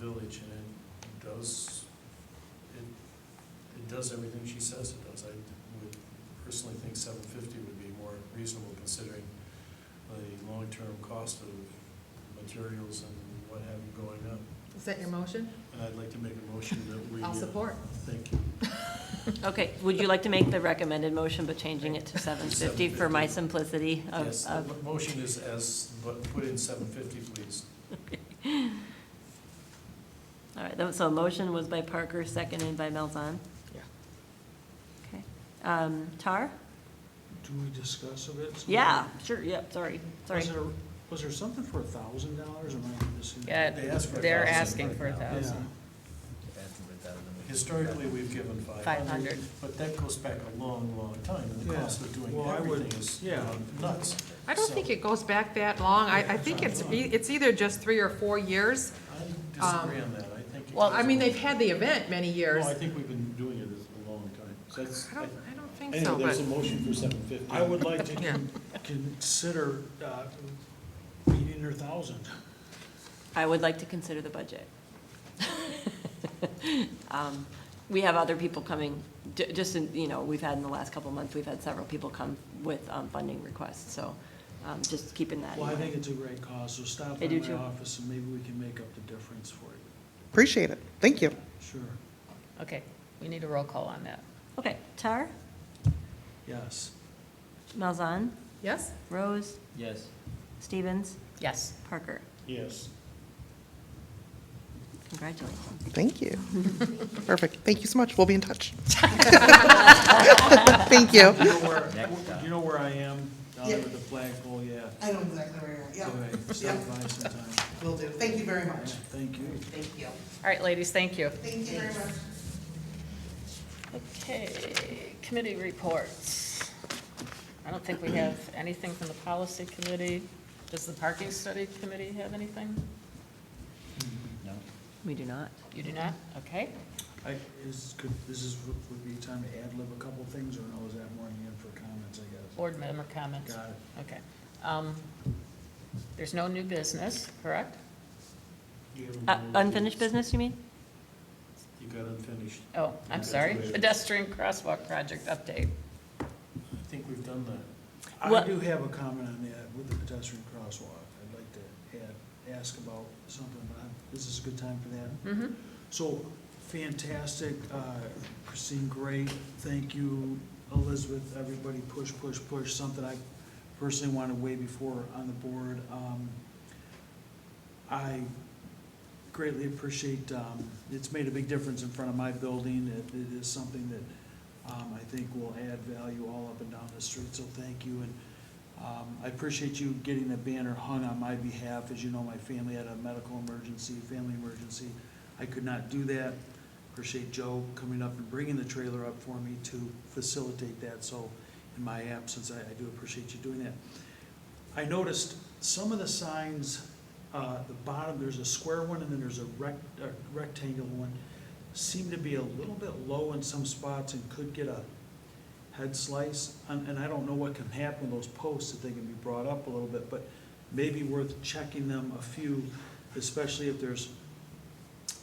village, and it does everything she says it does. I would personally think 750 would be more reasonable considering the long-term cost of materials and what have you going up. Is that your motion? And I'd like to make a motion that we. I'll support. Thank you. Okay, would you like to make the recommended motion, but changing it to 750 for my 750. simplicity of? Yes, the motion is but put in 750, please. All right, so a motion was by Parker, seconded by Melzan. Yeah. Okay. Tar? Do we discuss a bit? Yeah, sure, yep, sorry. Was there something for $1,000, or am I missing? Yeah, They asked for they're 1,000 asking right for now. 1,000. Historically, we've given 500. 500. But that goes back a long, long time, and the Yeah. cost of doing Well, I would- everything is yeah. nuts. I don't So, think it goes back that long. I think it's either just 3 or 4 years. I disagree on that. I think. it Well, goes I mean, on. they've had the event many years. No, I think we've been doing it a long time. So that's. I don't think so, Anyway, there's a but, motion for 750. I would like to Yeah. consider meeting their 1,000. I would like to consider the budget. We have other people coming, just in, we've had in the last couple of months, we've had several people come with funding requests, so just keeping that in Well, I mind. think it's a great cause, so stop I by do my too. office and maybe we can make up the difference for you. Appreciate it. Thank you. Sure, Okay, we need a roll call on that. Okay, Tar, yes. Malzahn, yes? Rose, Yes. Stevens, Yes. Parker. Yes. Congratulations. Thank you. Perfect. Thank you so much. We'll be in touch. Thank you. You know where I am, down there with the flagpole, yeah. I know exactly where you're Go ahead, stop by sometime. Will do. Thank you very much. Thank you. Thank you. All right, ladies, thank you. Thank you very much. Okay, committee reports. I don't think we have anything from the policy committee. Does the parking study committee have anything? No? We do not. You do not? Okay. Would be time to ad lib a couple things, or no, is that more in the end for comments, I guess? Board member comments? Got it. Okay. There's no new business, correct? You haven't done anything. Unfinished business, you mean? You got unfinished. Oh, I'm sorry. Pedestrian crosswalk project update. I think we've done that. I What- do have a comment on that with the pedestrian crosswalk. I'd like to ask about something, but this is a good time for that. Mm-hmm. So, fantastic, Christine, great, thank you, Elizabeth, everybody, push, push, push, something I personally wanted way before on the board. I greatly appreciate, it's made a big difference in front of my building. It is something that I think will add value all up and down the street, so thank you. And I appreciate you getting the banner hung on my behalf. As you know, my family had a medical emergency, family emergency. I could not do that. Appreciate Joe coming up and bringing the trailer up for me to facilitate that, so in my absence, I do appreciate you doing that. I noticed some of the signs, the bottom, there's a square one and then there's a rectangular one, seem to be a little bit low in some spots and could get a head slice, and I don't know what can happen with those posts, if they can be brought up a little bit, but maybe worth checking them a few, especially if there's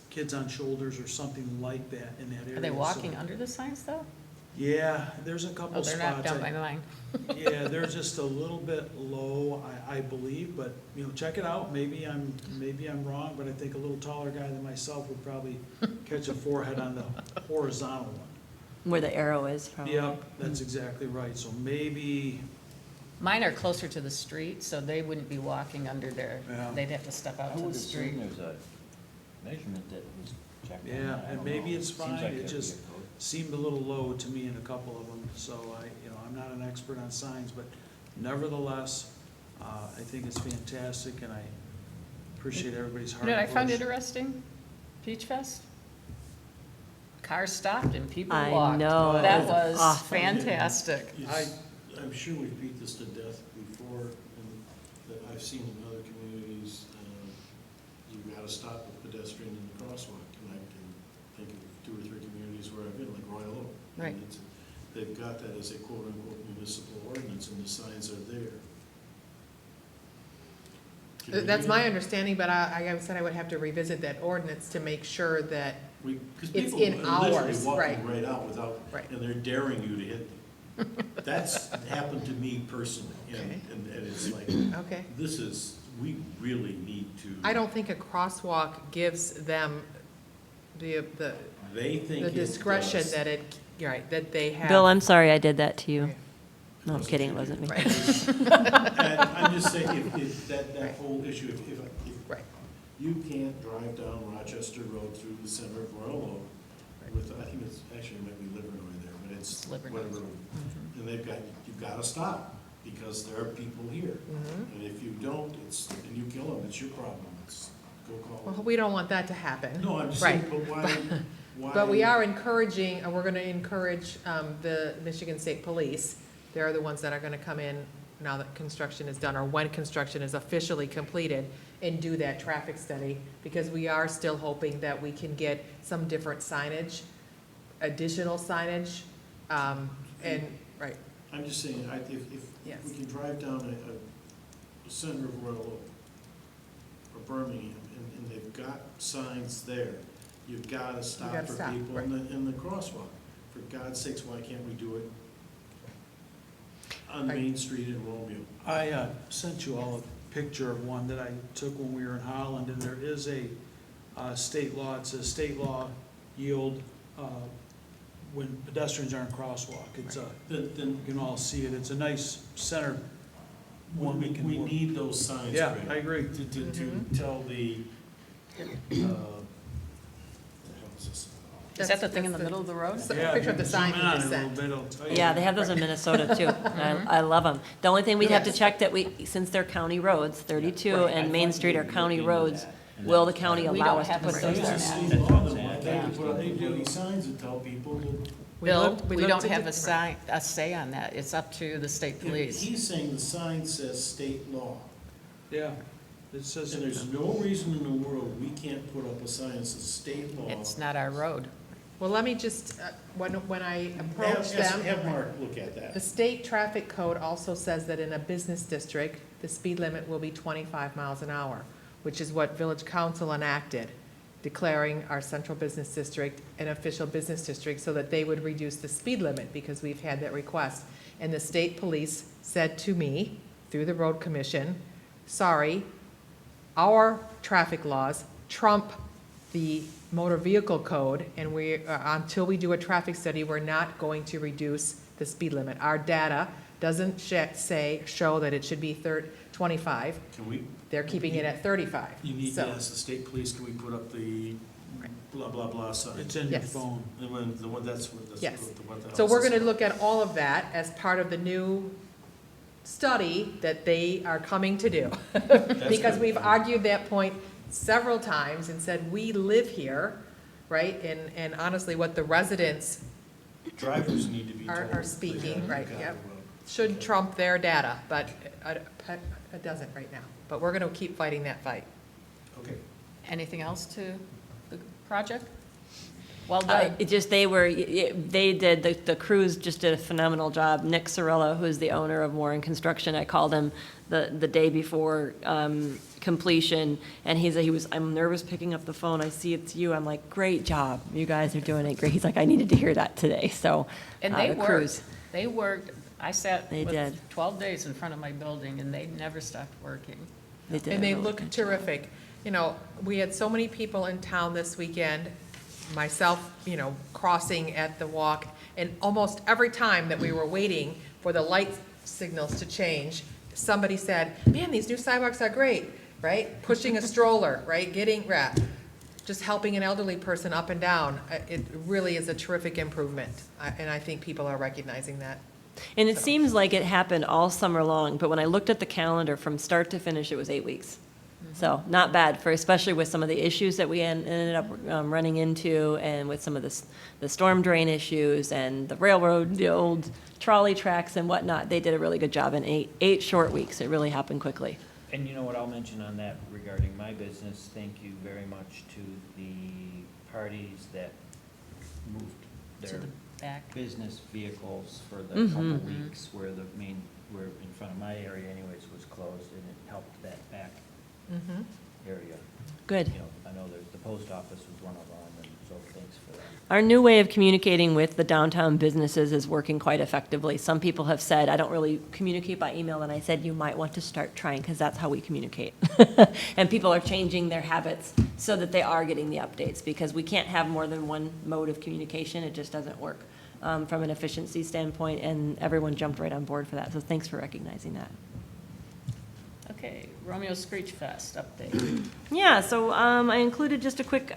kids on shoulders or something like that in that area. Are they So- walking under the signs, though? Yeah, there's a couple Oh, spots. they're not down by mine. Yeah, they're just a little bit low, I believe, but, check it out. Maybe I'm wrong, but I think a little taller guy than myself would probably catch a forehead on the horizontal one. Where the arrow is, probably. Yep, that's exactly right. So maybe, Mine are closer to the street, so they wouldn't be walking under there. Yeah. They'd have to step out I to would the street. assume there's a measurement that was checked on yeah, that. I and don't maybe know. it's Seems fine. like It that'd be just a code. seemed a little low to me in a couple of them. So I'm not an expert on signs, but nevertheless, I think it's fantastic, and I appreciate everybody's You hard know work. what I found interesting? Peach Fest? Cars stopped and people I walked. know, That it was was awesome. fantastic. I'm sure we've beat this to death before, and that I've seen in other communities. You've got to stop with pedestrian in the crosswalk, and I can think of 2 or 3 communities where I've been, like Royal Oak. And Right. They've got that as a quote-unquote municipal ordinance, and the signs are there. Can we That's do my that? understanding, but I said I would have to revisit that ordinance to make sure that, Because It's people in are literally ours, walking right out without, Right. and they're daring you to hit them. That's happened to me personally, Okay. and it's like, okay. we really need to. I don't think a crosswalk gives them the They think the it discretion does. that right, that they have. Bill, I'm sorry I did that to you. Right. No, I'm kidding, it wasn't me. Right, And I'm just saying, if that Right. whole issue, if right. you can't drive down Rochester Road through the center of Royal Oak with, I think it's, actually, it might be Livernois there, but it's It's Livernois. whatever. Mm-hmm. And you've got to stop, because there are people here. Mhm. And if you don't, and you kill them, it's your problem. Go call Well, them. we don't want that to happen. No, I'm just Right. saying, but why? But we are encouraging, and we're gonna encourage, the Michigan State Police. They're the ones that are gonna come in now that construction is done, or when construction is officially completed, and do that traffic study, because we are still hoping that we can get some different signage, additional signage, and, right, I'm just saying, if Yes. we can drive down a center of Royal Oak or Birmingham, and they've got signs there, you've got to stop gotta for stop, people in the crosswalk. For God's sakes, why can't we do it on Right. Main Street in Romeo? I sent you all a picture of one that I took when we were in Holland, and there is a state law. It says state law yield when pedestrians are in crosswalk. It's Then you can all see it. It's a nice center one we can we work. need those signs, Yeah, Greg, I agree. to Mhm. tell the, what the hell is this? Is that the thing in the That's middle of the road? So, Yeah, picture if of the you sign zoom you in on just it a little sent. bit, it'll tell you. Yeah, they have those in Minnesota too. I love them. The only thing we'd have to Yes. check that since they're county roads, 32 Right. and I Main thought Street you are were county looking into roads, that, and will the that's county why- We allow don't us to have a put say those There's a there? there. state law, then why Yeah. can't you put up They do. bloody signs that tell people that Bill, we looked don't into have the- a say on that. It's up to the state police. He's saying the sign says state law, Yeah, it says. and there's no reason in the world we can't put up a sign that says state law. It's not our road. Well, let me just, when I approach them. Have Mark look at The that. state traffic code also says that in a business district, the speed limit will be 25 miles an hour, which is what village council enacted, declaring our central business district an official business district so that they would reduce the speed limit, because we've had that request. And the state police said to me, through the road commission, sorry, our traffic laws trump the motor vehicle code, and until we do a traffic study, we're not going to reduce the speed limit. Our data doesn't show that it should be 25. Can we, They're keeping it at 35. you need So- to ask the state police, can we put up the blah, blah, blah sign? It's in your Yes. phone. The one, that's what, Yes. what the hell So is we're this? gonna look at all of that as part of the new study that they are coming to do. Because good. we've argued that point several times and said, we live here, right? And honestly, what the residents Drivers need to be are told. speaking, They right, gotta yep. go. should trump their data, but it doesn't right now. But we're gonna keep fighting that fight. Okay. Anything else to the project? Well done. It just, the crews just did a phenomenal job. Nick Sorella, who's the owner of Warren Construction, I called him the day before completion, and I'm nervous picking up the phone. I see it's you. I'm like, great job. You guys are doing it great. He's like, I needed to hear that today, so. And they the crews. worked, they worked, I sat They did. with 12 days in front of my building, and they never stopped working. They did And a they really look good job. terrific. You know, we had so many people in town this weekend, myself, you know, crossing at the walk, and almost every time that we were waiting for the light signals to change, somebody said, man, these new sidewalks are great, right? Pushing a stroller, right, just helping an elderly person up and down. It really is a terrific improvement, and I think people are recognizing that. And it seems like it happened all summer long, but when I looked at the calendar from start to finish, it was 8 weeks. So not bad for, especially with some of the issues that we ended up running into, and with some of the storm drain issues and the railroad, the old trolley tracks and whatnot. They did a really good job in eight short weeks. It really happened quickly. And you know what I'll mention on that regarding my business, thank you very much to the parties that moved To their the back. business vehicles for the Mhm. couple weeks where where in front of my area anyways was closed, and it helped that back Mm-hmm. area. Good. You know, I know the post office was one of them, and so thanks for that. Our new way of communicating with the downtown businesses is working quite effectively. Some people have said, I don't really communicate by email, and I said, you might want to start trying, because that's how we communicate. And people are changing their habits so that they are getting the updates, because we can't have more than one mode of communication. It just doesn't work from an efficiency standpoint, and everyone jumped right on board for that. So thanks for recognizing that. Okay, Romeo Screech Fest update. Yeah, so I included just a quick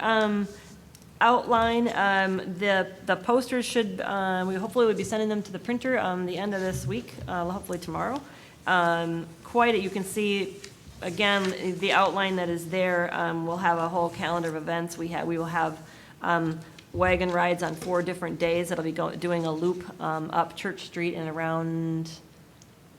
outline. The posters should, we hopefully would be sending them to the printer the end of this week, hopefully tomorrow. You can see, again, the outline that is there. We'll have a whole calendar of events. We will have wagon rides on 4 different days. That'll be doing a loop up Church Street and around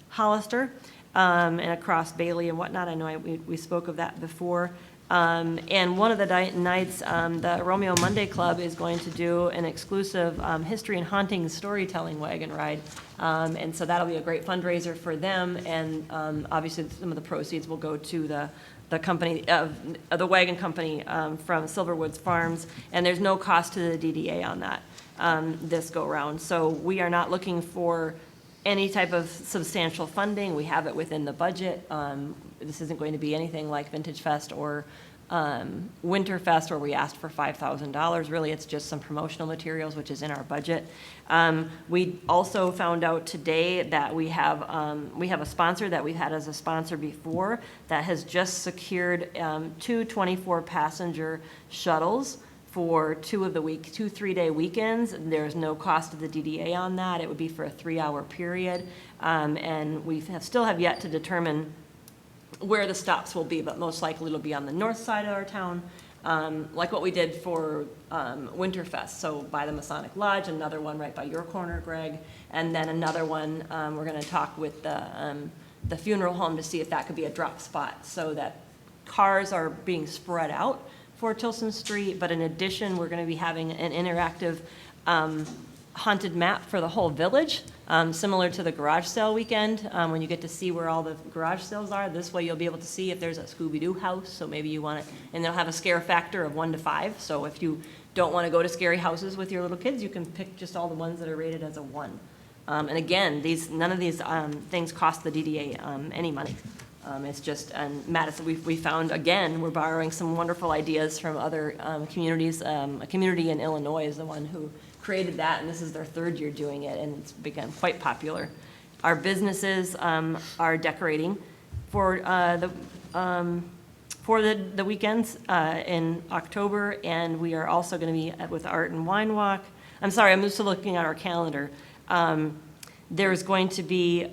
Hollister. And across Bailey and whatnot. I know we spoke of that before. And one of the nights, the Romeo Monday Club is going to do an exclusive history and haunting storytelling wagon ride. And so that'll be a great fundraiser for them. And obviously, some of the proceeds will go to the company, the wagon company from Silverwoods Farms. And there's no cost to the DDA on that this go-round. So we are not looking for any type of substantial funding. We have it within the budget. This isn't going to be anything like Vintage Fest or Winter Fest, where we asked for $5,000. Really, it's just some promotional materials, which is in our budget. We also found out today that we have a sponsor that we've had as a sponsor before that has just secured 2 24-passenger shuttles for 2 3-day weekends. There's no cost to the DDA on that. It would be for a 3-hour period. And we still have yet to determine where the stops will be, but most likely it'll be on the north side of our town, like what we did for Winterfest. So by the Masonic Lodge, another one right by your corner, Greg, and then another one, we're gonna talk with the funeral home to see if that could be a drop spot, so that cars are being spread out for Tilson Street, but in addition, we're going to be having an interactive haunted map for the whole village, similar to the garage sale weekend, when you get to see where all the garage sales are. This way you'll be able to see if there's a Scooby-Doo house, so maybe you want it, and they'll have a scare factor of 1 to 5, so if you don't want to go to scary houses with your little kids, you can pick just all the ones that are rated as a 1. And again, none of these things cost the DDA any money. It's just, and Madison, we found, again, we're borrowing some wonderful ideas from other communities. A community in Illinois is the one who created that, and this is their 3rd year doing it, and it's become quite popular. Our businesses are decorating for the weekends in October, and we are also going to be with Art and Wine Walk. I'm sorry, I'm just looking at our calendar. There's going to be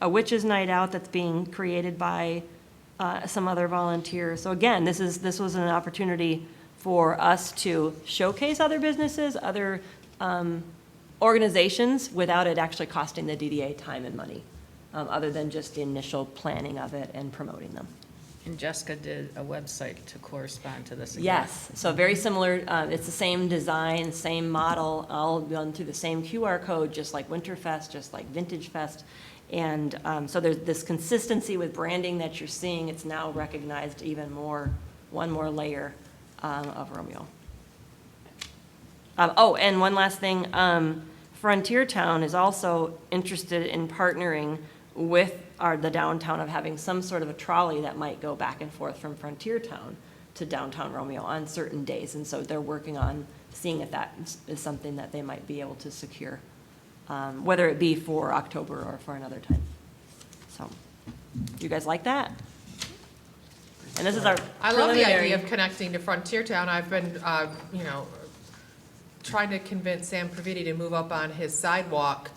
a witches' night out that's being created by some other volunteers. So again, this was an opportunity for us to showcase other businesses, other organizations, without it actually costing the DDA time and money, other than just the initial planning of it and promoting them. And Jessica did a website to correspond to this again. Yes, so very similar, it's the same design, same model, all done through the same QR code, just like Winterfest, just like Vintage Fest. And so there's this consistency with branding that you're seeing, it's now recognized even more, one more layer of Romeo. Oh, and one last thing, Frontier Town is also interested in partnering with the downtown of having some sort of a trolley that might go back and forth from Frontier Town to downtown Romeo on certain days. And so they're working on seeing if that is something that they might be able to secure, whether it be for October or for another time. So, do you guys like that? And this is our I love the preliminary. idea of connecting to Frontier Town. I've been, trying to convince Sam Praviti to move up on his sidewalk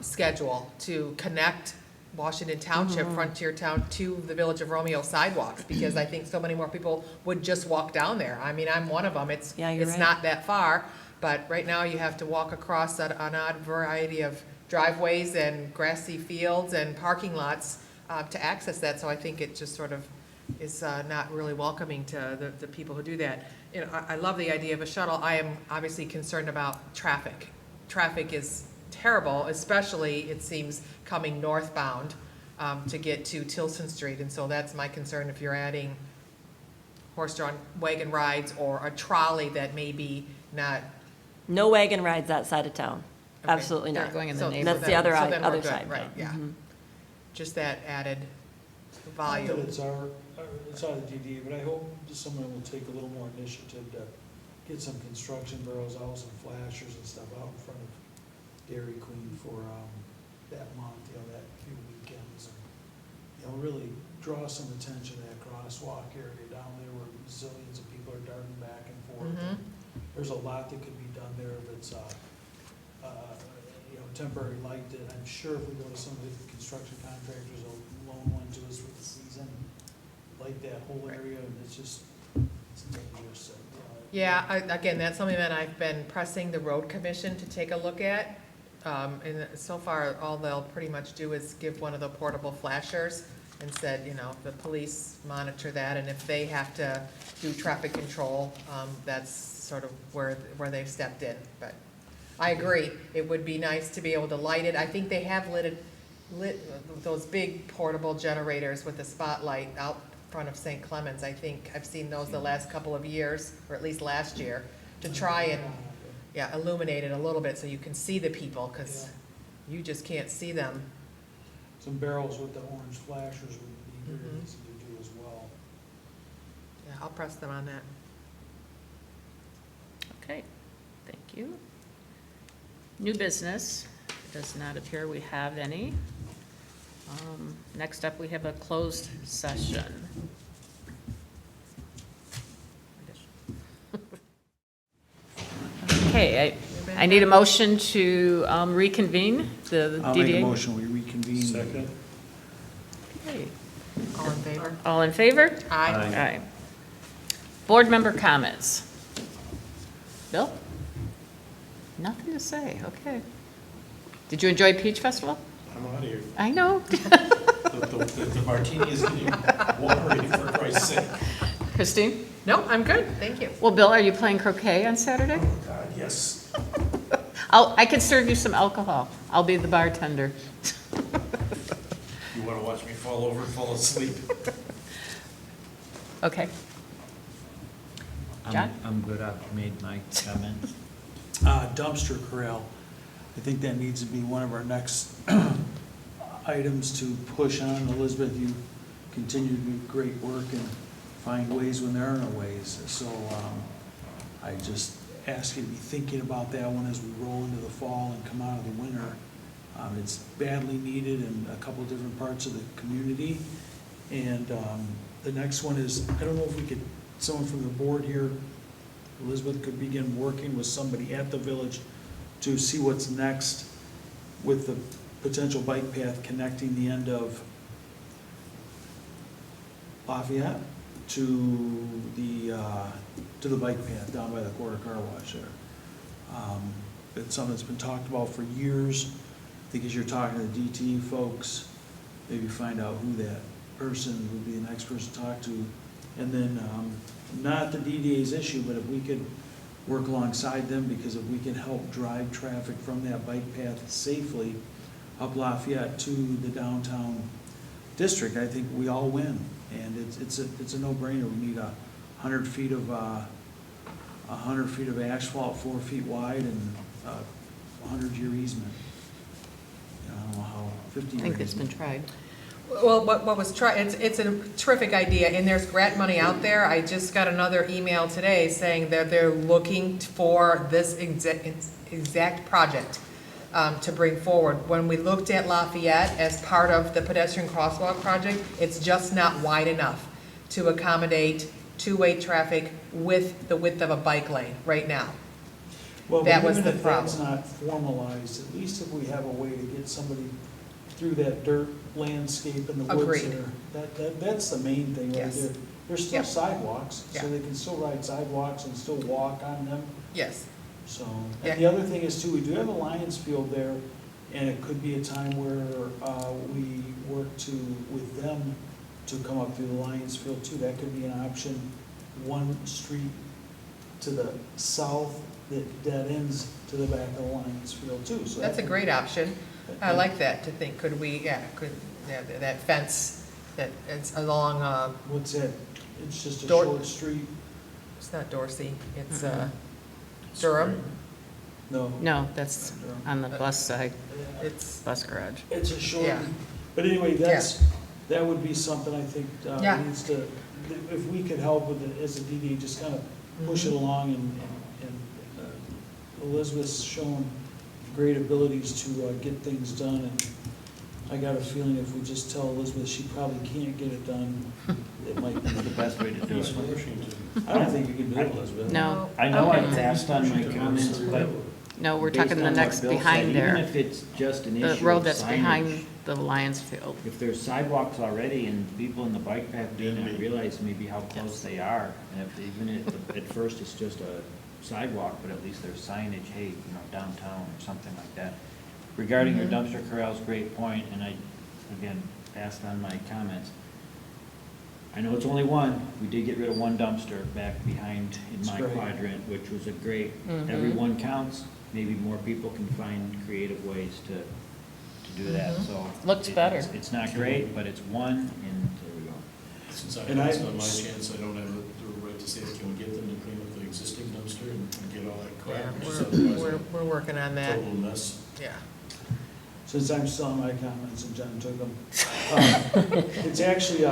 schedule to connect Washington Township, Frontier Town to the Village of Romeo sidewalks, because I think so many more people would just walk down there. I mean, I'm one of them. It's Yeah, you're right. not that far, but right now you have to walk across an odd variety of driveways and grassy fields and parking lots to access that. So I think it just sort of is not really welcoming to the people who do that. You know, I love the idea of a shuttle. I am obviously concerned about traffic. Traffic is terrible, especially, it seems, coming northbound to get to Tilson Street. And so that's my concern if you're adding horse-drawn wagon rides or a trolley that may be not. No wagon rides that side of town. Okay, Absolutely They're not. going in So the That's neighborhood. the other, so then we're other good, side. Right, yeah. Mhm. Just that added Not that volume. it's out of DD, but I hope someone will take a little more initiative to get some construction barrels out, some flashers and stuff out in front of Dairy Queen for, that month, that few weekends. And, really draw some attention to that crosswalk area down there where zillions of people are darting back and forth. Mhm. There's a lot that could be done there if it's, temporary light. I'm sure if we go to some of the construction contractors, they'll loan one to us for the season, light that whole area, and it's just, it's dangerous. Yeah, again, that's something that I've been pressing the road commission to take a look at. And so far, all they'll pretty much do is give one of the portable flashers and said, the police monitor that, and if they have to do traffic control, that's sort of where they've stepped in. But I agree, it would be nice to be able to light it. I think they have lit those big portable generators with the spotlight out front of St. Clemens. I think I've seen those the last couple of years, or at least last year, to try and, illuminate it a little bit so you can see the people, because you just can't see them. Some barrels with the orange flashers would be very Mhm. easy to do as well. Yeah, I'll press them on that. Okay, thank you. New business, does not appear we have any. Next up, we have a closed session. Okay, I need a motion to reconvene the I'll make a DDA. motion, we reconvene. Second? Okay. All in favor? All in favor? Aye. Aye. Board member comments. Bill? Nothing to say, okay. Did you enjoy Peach Festival? I'm out of here. I know. The martini is getting watery, for Christ's sake. Christine? No, I'm good, thank you. Well, Bill, are you playing croquet on Saturday? Oh, God, yes. I can serve you some alcohol. I'll be the bartender. You want to watch me fall over and fall asleep? Okay. John? I'm good, I've made my comments. Dumpster corral, I think that needs to be one of our next items to push on. Elizabeth, you continue to do great work and find ways when there are no ways. So I just ask you to be thinking about that one as we roll into the fall and come out of the winter. It's badly needed in a couple different parts of the community. And the next one is, I don't know if we could, someone from the board here, Elizabeth, could begin working with somebody at the village to see what's next with the potential bike path connecting the end of Lafayette to the bike path down by the quarter car wash there. It's something that's been talked about for years. I think as you're talking to the DT folks, maybe find out who that person would be the next person to talk to. And then, not the DDA's issue, but if we could work alongside them, because if we can help drive traffic from that bike path safely up Lafayette to the downtown district, I think we all win. And it's a no-brainer. We need 100 feet of, 100 feet of asphalt, 4 feet wide, and 100-year easement. I don't know how, 50-year I think it's been easement. tried. Well, what was it's a terrific idea, and there's grant money out there. I just got another email today saying that they're looking for this exact project to bring forward. When we looked at Lafayette as part of the pedestrian crosswalk project, it's just not wide enough to accommodate two-way traffic with the width of a bike lane right now. Well, That but was even the if that's problem. not formalized, at least if we have a way to get somebody through that dirt landscape in the woods Agreed. there, that's the main thing right Yes. there. There's still Yep. sidewalks, Yeah. so they can still ride sidewalks and still walk on them, Yes. so. Yeah. And the other thing is too, we do have a Lions Field there, and it could be a time where, we work with them to come up through the Lions Field too. That could be an option. One street to the south that dead ends to the back of the Lions Field too, so. That's a great option. I like that, to think, could that fence that is along, What's that? It's just a Dor- short street? it's not Dorsey, it's Mhm. Durham. No. No, that's on the bus side, It's, bus garage. It's a short, Yeah. but anyway, that would be something I think Yeah. needs to, if we could help with it as a DD, just kind of push it Mhm. along, and Elizabeth's shown great abilities to get things done, and I got a feeling if we just tell Elizabeth she probably can't get it done, it might be The best way to do He's it. Washington. I don't think you can do it, Elizabeth. No, I know I Okay. passed on my comments, but no, we're based talking the on what next Bill said, behind even there, if it's just an the issue road of that's signage, behind the Lions Field. if there's sidewalks already and people in the bike path may not realize maybe how close they are, and if even at first it's just a sidewalk, but at least there's signage, hey, you know, downtown or something like that. Regarding your dumpster corrals, great point, and I, again, passed on my comments. I know it's only one, we did get rid of one dumpster back behind in my That's great. quadrant, which was a great, Mhm. every one counts, maybe more people can find creative ways to do that, Mhm. so. Looks better. It's not great, but it's one, and there we go. Since I And I- passed on my chance, I don't have the right to say, can we get them to clean up the existing dumpster and get all that yeah, crap? Because we're otherwise we're working on it's a that, total mess. yeah. Since I'm still on my comments and John took them, it's actually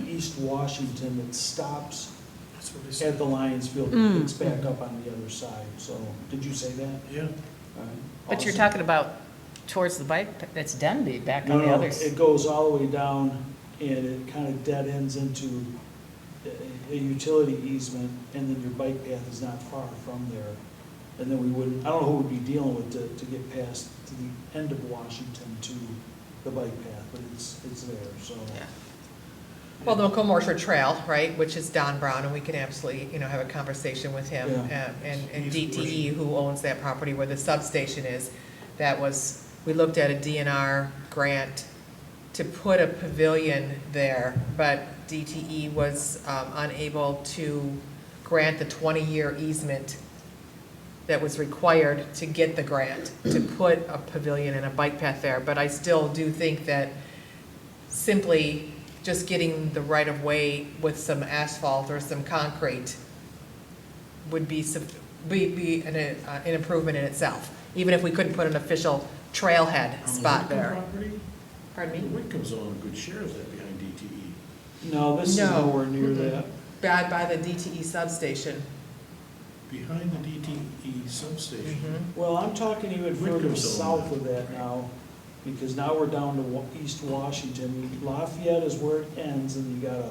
East Washington that stops That's what they said. at the Lions Field and picks back up on the other side, so, did you say that? Yeah. All right. But you're Awesome. talking about towards the bike, that's Denby, back No, on the no, other. it goes all the way down, and it kind of dead ends into a utility easement, and then your bike path is not far from there. And then we wouldn't, I don't know who would be dealing with to get past to the end of Washington to the bike path, but it's there, so. Yeah. Well, the Macomb Orchard Trail, right, which is Don Brown, and we can absolutely, have a conversation with him. Yeah. And DTE, who owns that property where the substation is, we looked at a DNR grant to put a pavilion there, but DTE was unable to grant the 20-year easement that was required to get the grant to put a pavilion and a bike path there. But I still do think that simply just getting the right-of-way with some asphalt or some concrete would be an improvement in itself, even if we couldn't put an official trailhead On the spot Whitcomb there. property, Pardon me? Whitcomb's own a good share of that behind DTE. No, this is No. nowhere near Mm-mm. that. By the DTE substation. Behind the DTE substation. Mhm. Well, I'm talking even further Whitcomb's own south that. of that now, because now we're down to East Washington. Lafayette is where it ends, and you gotta,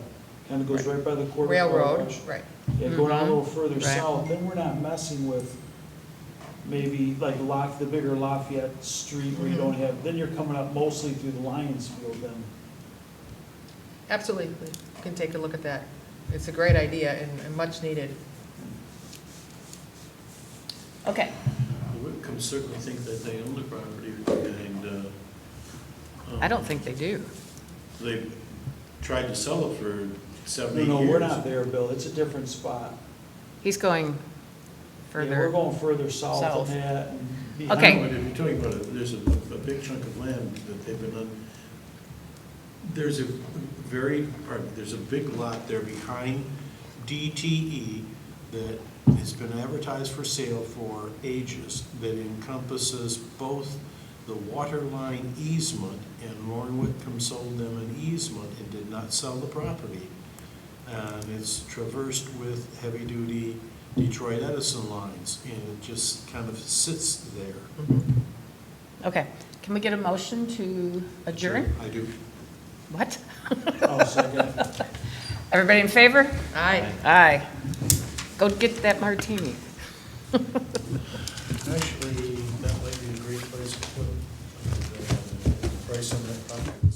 kind of goes right by the quarter. Railroad, right. Yeah, go down a little further Right. south, then we're not messing with maybe like the bigger Lafayette Street where you don't have, then you're coming up mostly through the Lions Field then. Absolutely, we can take a look at that. It's a great idea and much needed. Okay, The Whitcombs certainly think that they own the property behind, I don't think they do. they, tried to sell it for 7, 8 No, years. we're not there, Bill, it's a different spot. He's going Yeah, we're further. going further south South. than that. and behind- Okay. But if you're talking about it, there's a big chunk of land that they've been on. There's a there's a big lot there behind DTE that has been advertised for sale for ages, that encompasses both the water line easement, and Lauren Whitcomb sold them an easement and did not sell the property. And it's traversed with heavy-duty Detroit Edison lines, and it just kind of sits there. Okay, can we get a motion to adjourn? I do. What? Oh, second. Everybody in favor? Aye. Aye. Go get that martini. Actually, that might be a great place to put the price on that project.